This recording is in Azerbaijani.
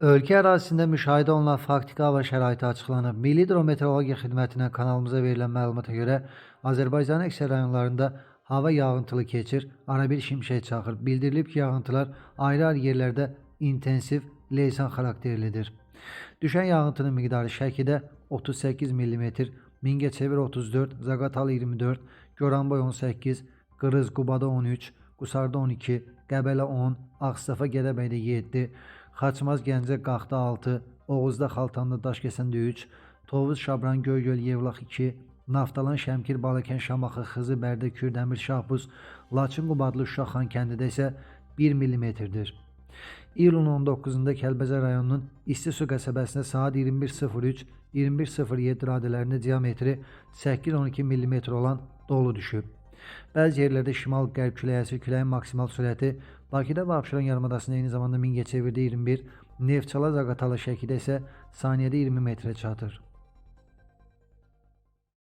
Ölkə ərazisində müşahidə olunan faktiki hava şəraiti açıqlanıb. Milli Hidrometeorologiya Xidmətindən kanalımıza verilən məlumata görə Azərbaycanın əksər rayonlarında hava yağıntılı keçir, arabir şimşək çaxır. Bildirilib ki, yağıntılar ayrı-ayrı yerlərdə intensiv, leysan xarakterlidir. Düşən yağıntının miqdarı Şəkidə 38 mm, Mingəçevir 34, Zaqatala 24, Goranboy 18, Qırız Qubada 13, Qusarda 12, Qəbələ 10, Ağstafa Gədəbəydə 7, Xaçmaz Gəncə Qaxda 6, Oğuzda Xaltanlı Daşkəsəndə 3, Tovuz Şabran Göygöl Yevlax 2, Naftalan Şəmkir Balakən Şamaxı Xızı Bərdə Kürdəmir Şahbuz Laçın Qubadlı Şuşa Xan kəndidə isə 1 mm-dir. İyulun 19-da Kəlbəcər rayonunun İstisu qəsəbəsində saat 21:03-21:07 radələrində diametri 8-12 mm olan dolu düşüb. Bəzi yerlərdə şimal-qərb küləyi əsir, küləyin maksimal sürəti Bakıda və Abşeron yarımadasında eyni zamanda Mingəçevirdə 21, Neftçala Zaqatala Şəkidə isə saniyədə 20 metrə çatır.